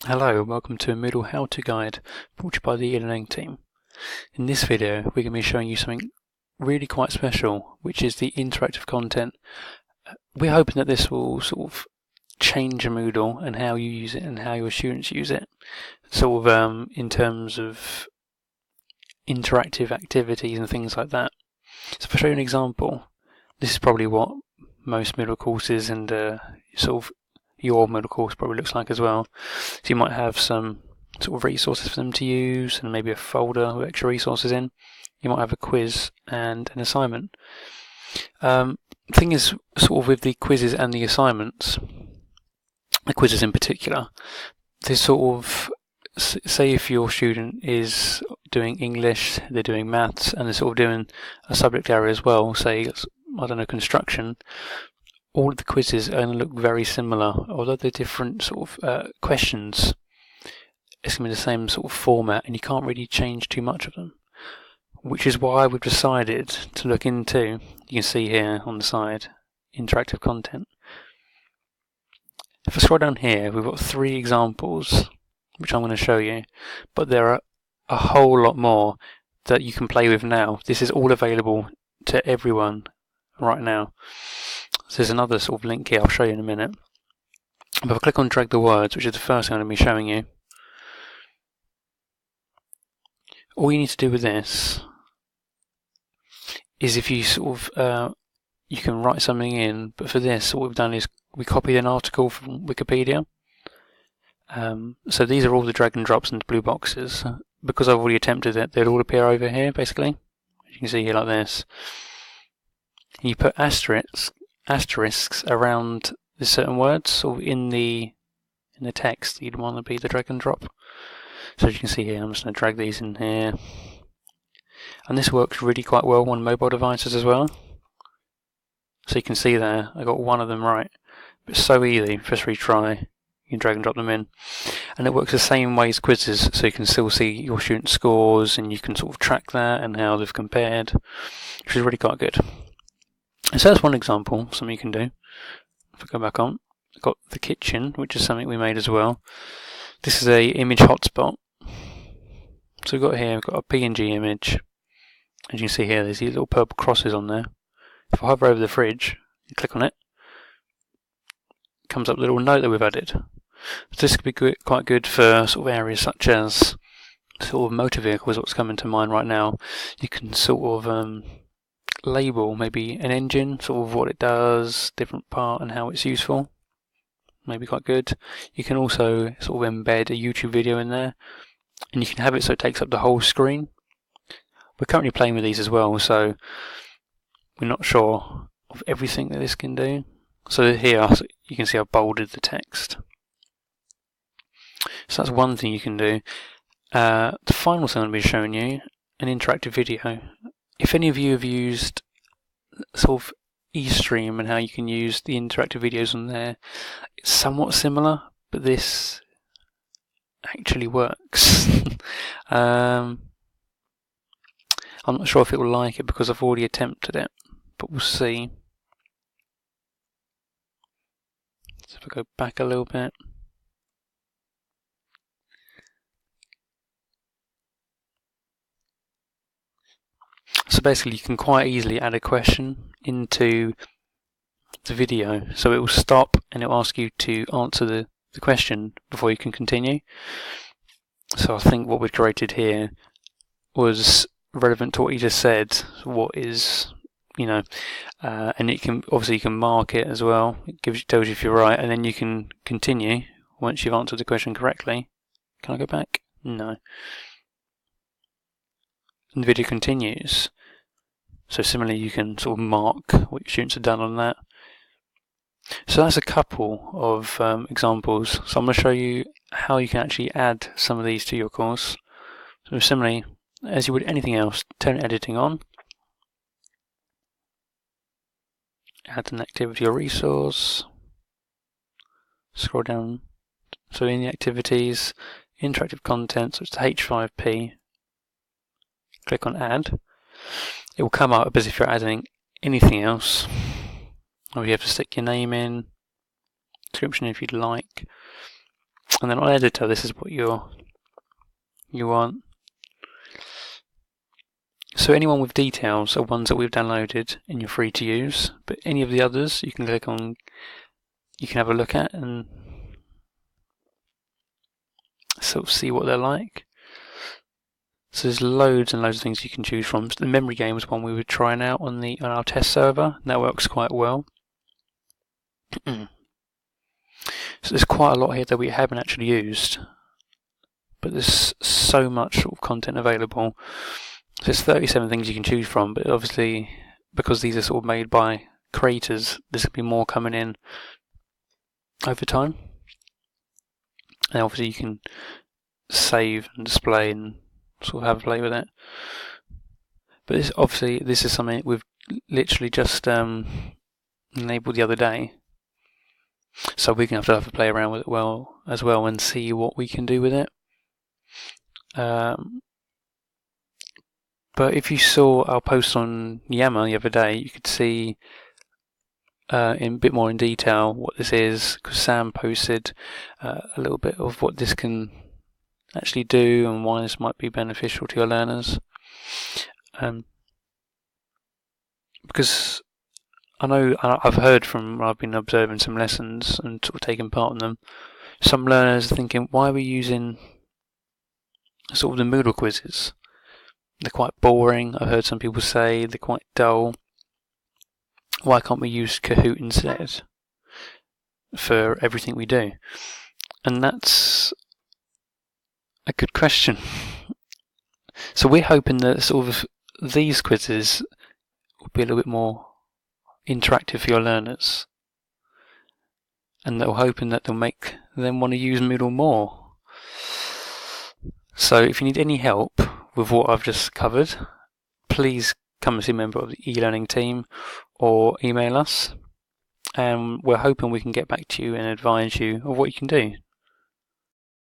Hello, welcome to a Moodle how-to guide brought to you by the e-learning team. In this video, we're going to be showing you something really quite special, which is the interactive content. We're hoping that this will sort of change a Moodle and how you use it and how your students use it, sort of in terms of interactive activities and things like that. So if I show you an example, this is probably what most Moodle courses and sort of your Moodle course probably looks like as well. So you might have some sort of resources for them to use and maybe a folder with extra resources in. You might have a quiz and an assignment. The thing is, sort of with the quizzes and the assignments, the quizzes in particular, they sort of, say if your student is doing English, they're doing maths, and they're sort of doing a subject area as well, say, I don't know, construction, all of the quizzes are going to look very similar, although they're different sort of questions. It's going to be the same sort of format, and you can't really change too much of them. Which is why we've decided to look into, you can see here on the side, interactive content. If I scroll down here, we've got 3 examples, which I'm going to show you, but there are a whole lot more that you can play with now. This is all available to everyone right now. So there's another sort of link here, I'll show you in a minute. But if I click on drag the words, which is the first thing I'm going to be showing you, all you need to do with this is if you sort of, you can write something in, but for this, what we've done is we copied an article from Wikipedia. So these are all the drag and drops into blue boxes. Because I've already attempted it, they'll all appear over here, basically. As you can see here like this. And you put asterisks around the certain words, sort of in the text you'd want to be the drag and drop. So as you can see here, I'm just going to drag these in here. And this works really quite well on mobile devices as well. So you can see there, I got one of them right. But it's so easy, just retry. You can drag and drop them in. And it works the same way as quizzes, so you can still see your students' scores and you can sort of track that and how they've compared, which is really quite good. So that's one example, something you can do. If I go back on, I've got the kitchen, which is something we made as well. This is a image hotspot. So we've got a PNG image. As you can see here, there's these little purple crosses on there. If I hover over the fridge and click on it, it comes up a little note that we've added. So this could be quite good for sort of areas such as sort of motor vehicles, what's coming to mind right now. You can sort of label maybe an engine, sort of what it does, different part and how it's useful. Maybe quite good. You can also sort of embed a YouTube video in there, and you can have it so it takes up the whole screen. We're currently playing with these as well, so we're not sure of everything that this can do. So here you can see I've bolded the text. So that's one thing you can do. The final thing I'm going to be showing you, an interactive video. If any of you have used sort of eStream and how you can use the interactive videos on there, it's somewhat similar, but this actually works. I'm not sure if it will like it because I've already attempted it, but we'll see. So if I go back a little bit. So basically you can quite easily add a question into the video. So it will stop and it will ask you to answer the question before you can continue. So I think what we've created here was relevant to what you just said. What is, and it can, obviously you can mark it as well. It tells you if you're right, and then you can continue once you've answered the question correctly. Can I go back? No. And the video continues. So similarly you can sort of mark what your students have done on that. So that's a couple of examples. So I'm going to show you how you can actually add some of these to your course. So similarly, as you would anything else, turn editing on. Add an activity or resource. Scroll down. So in the activities, interactive content, so it's the H5P. Click on add. It will come up as if you're adding anything else. Or you have to stick your name in, description if you'd like. And then on editor, this is what you want. So anyone with details are ones that we've downloaded and you're free to use, but any of the others you can click on, you can have a look at and sort of see what they're like. So there's loads and loads of things you can choose from. So the memory game was one we were trying out on our test server, and that works quite well. So there's quite a lot here that we haven't actually used, but there's so much sort of content available. So there's 37 things you can choose from, but obviously because these are sort of made by creators, there's going to be more coming in over time. And obviously you can save and display and sort of have a play with it. But this is something we've literally just enabled the other day, so we're going to have to play around with it as well and see what we can do with it. But if you saw our post on Yammer the other day, you could see in a bit more in detail what this is, because Sam posted a little bit of what this can actually do and why this might be beneficial to your learners. Because I know I've heard from, I've been observing some lessons and sort of taking part in them, some learners are thinking, why are we using sort of the Moodle quizzes? They're quite boring. I've heard some people say they're quite dull. Why can't we use Kahoot instead for everything we do? And that's a good question. So we're hoping that sort of these quizzes will be a little bit more interactive for your learners, and that we're hoping that they'll make them want to use Moodle more. So if you need any help with what I've just covered, please come and see a member of the e-learning team or email us, and we're hoping we can get back to you and advise you of what you can do.